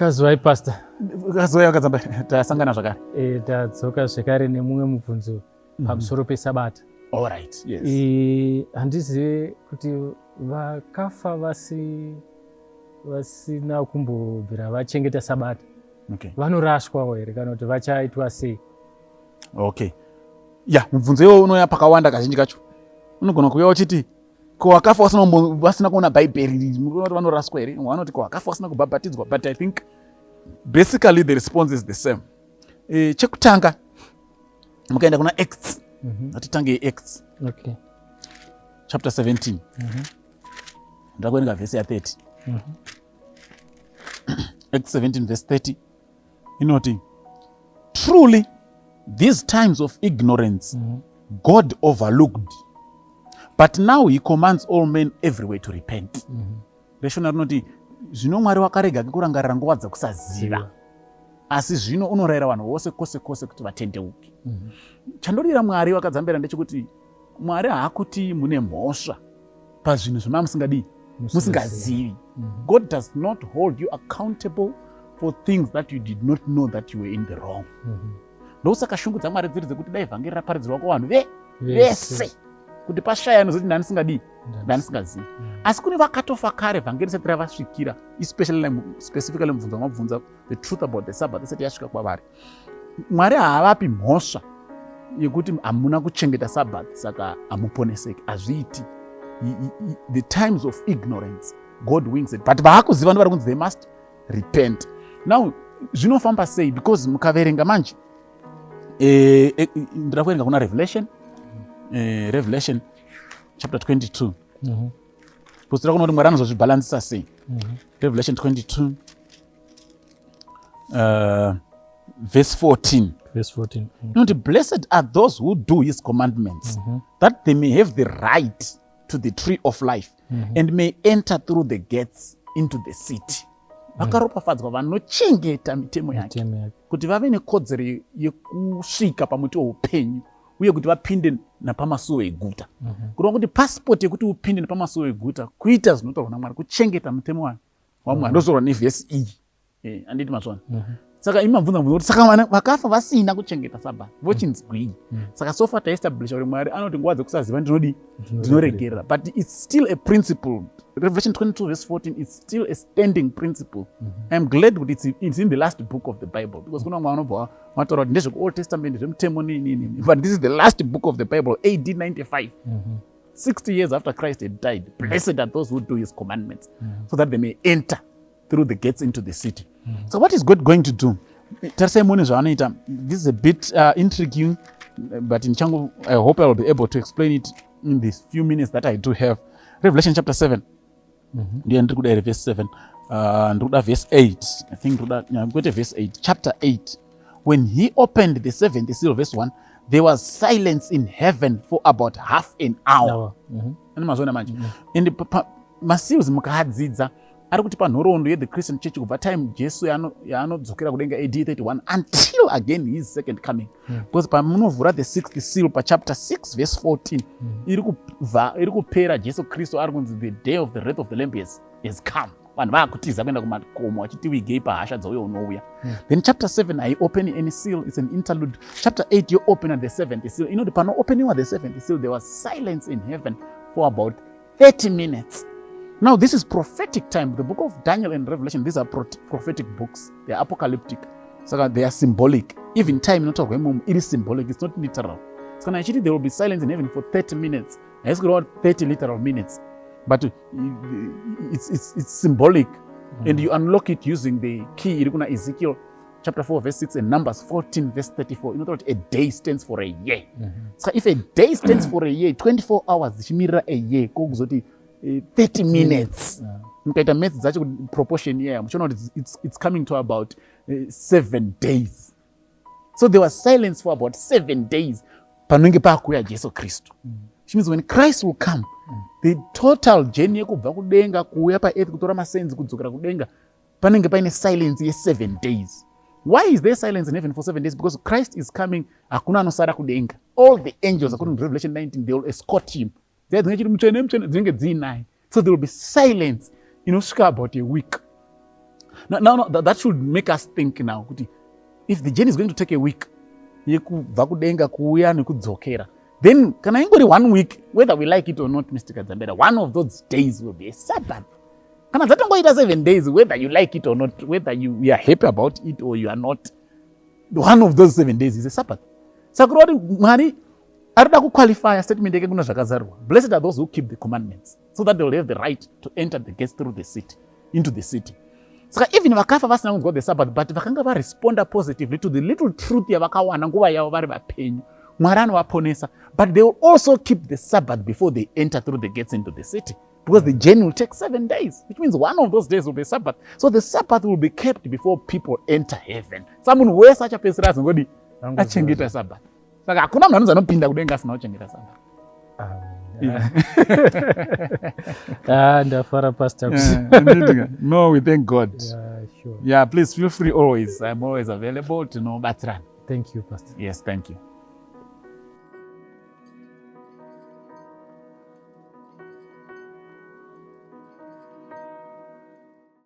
Konhai Pastor. Kazoya wakadzamba tasangana zvakare. Tadzoka zvekare nemumwe mubvunzo pamusoro peSabata. All right. Yes. Handizive kuti vakafa vasina kumbobvira vachengeta Sabata. Okay. Vanorashwawo here kana kuti vachaitwa sei? Okay. Mubvunzo iwowo unoya pakawanda kazhinji kacho. Unogona kuuya uchiti ko vakafa vasina kuona Bhaibheri vanoraswa here? Vanoti ko vakafa vasina kubhabhatidzwa, but I think basically the response is the same. Chekutanga mukaenda kuna Acts. Atitange Acts. Okay. Chapter 17. Ndakuerenga verse ya 30. Acts 17 verse 30. Inoti, truly these times of ignorance God overlooked, but now he commands all men everywhere to repent. Reshona rinoti zvino Mwari wakarega kurangarira nguva dzakusaziva, asi zvino unorayira vanhu vose kwose kwose kuti vatendeuke. Chandodira Mwari wakadzambira ndechekuti Mwari haakuti mune mhosva pazvinhu zvamamusingadi musingazivi. God does not hold you accountable for things that you did not know that you were in the wrong. Ndosaka shungu dzaMwari dziri dzekuti dai vhangeri raparidzirwa kuvanhu vese kuti pashaya anozoti ndani singazivi. Asi kune vakatofa kare vhangeri isati ravasvikira, specifically mubvunzo wamabvunza the truth about the Sabbath isati yasvika kwavari. Mwari haavapi mhosva yekuti hamuna kuchengeta Sabbath saka hamuponeseki. Hazviiti. The times of ignorance God wings it, but vaakuziva ndivari kunzi they must repent. Now zvinofamba sei? Because mukaverenga manje ndira kuverenga kuna Revelation chapter 22. Kusira kunoti Mwari anozozvibhalansisa sei. Revelation 22 verse 14. Inoti, blessed are those who do his commandments, that they may have the right to the tree of life and may enter through the gates into the city. Vakaropafadzwa vanochengeta mitemo yake kuti vave nekodzero yekusvika pamuti weupenyu uye kuti vapinde napamasuo eguta. Kureva kuti pasipoti yekuti upinde napamasuo eguta kuita zvinotaurwa naMwari, kuchengeta mutemo waMwari. Ndozotaura nevhesi iyi. Handiti mazvona. Saka imabvunza kuti saka vakafa vasina kuchengeta Sabbath vochinzi gwii? Saka so far taestablisha kuti Mwari anoti nguva dzekusaziva ndinoregerera, but it's still a principle. Revelation 22 verse 14 is still a standing principle. I'm glad that it's in the last book of the Bible, because kuna mwana obva mataura kuti ndezveku Old Testament zvemutemo nini, but this is the last book of the Bible, AD 95. 60 years after Christ had died. Blessed are those who do his commandments, so that they may enter through the gates into the city. So what is God going to do? This is a bit intriguing, but in Chango, I hope I will be able to explain it in these few minutes that I do have. Revelation chapter 7. Verse 7. Verse 8. I think I'm going to verse 8. Chapter 8. When he opened the seventh seal, verse 1, there was silence in heaven for about half an hour. And the seals mukahadzidza ari kuti panhoroondo yethe Christian Church kubva time Jesu yaanodzokera kudenga AD 31 until again his second coming. Because pamunovhura the sixth seal pachapter 6 verse 14 iri kupera Jesu Kristu ari kunzi the day of the wrath of the Lamb has come. Vanhu vaakutiza kuenda kumakomo vachiti wigei pahasha dzauyo unouya. Then chapter 7 haiopen any seal, it's an interlude. Chapter 8 you open at the seventh seal. You know, pano opening of the seventh seal, there was silence in heaven for about 30 minutes. Now this is prophetic time. The book of Daniel and Revelation, these are prophetic books. They are apocalyptic. So they are symbolic. Even time, not it is symbolic. It's not literal. So actually there will be silence in heaven for 30 minutes. I ask about 30 literal minutes. But it's symbolic. And you unlock it using the key. Ezekiel chapter 4 verse 6 and Numbers 14 verse 34. You know what a day stands for a year. So if a day stands for a year, 24 hours, mirror a year. 30 minutes. Proportion here. It's coming to about 7 days. So there was silence for about 7 days. Panenge pakuya Jesu Kristu. Which means when Christ will come, the total journey kubva kudenga kuuya paearth kutora masenzi kudzokera kudenga, panenge paine silence ye 7 days. Why is there silence in heaven for 7 days? Because Christ is coming. Hakuna anosara kudenga. All the angels, according to Revelation 19, they will escort him. So there will be silence, about a week. No, that should make us think now. If the journey is going to take a week, yekubva kudenga kuuya nekudzokera, then kana ingori 1 week, whether we like it or not, Mr. Kadzambera, one of those days will be a Sabbath. Kana dzatongoita 7 days, whether you like it or not, whether you are happy about it or you are not, one of those 7 days is a Sabbath. Saka kuti Mwari arida kuqualify statement yake kuna zvakazarwa. Blessed are those who keep the commandments, so that they will have the right to enter the gates through the city, into the city. Saka even Vakafa vasina kunzwa the Sabbath, but vakanga varesponda positively to the little truth yavakawana nguva yavo vari vapenyu. Mwari anovaponesa, but they will also keep the Sabbath before they enter through the gates into the city, because the journey will take 7 days, which means one of those days will be Sabbath. So the Sabbath will be kept before people enter heaven. Someone who such a person as ngodi achengeta Sabbath. Saka hakuna munhu anozanopinda kudenga asina kuchengeta Sabbath. Ndafara Pastor. No, we thank God. Yeah, sure. Yeah, please feel free always. I'm always available to know Batran. Thank you, Pastor. Yes, thank you.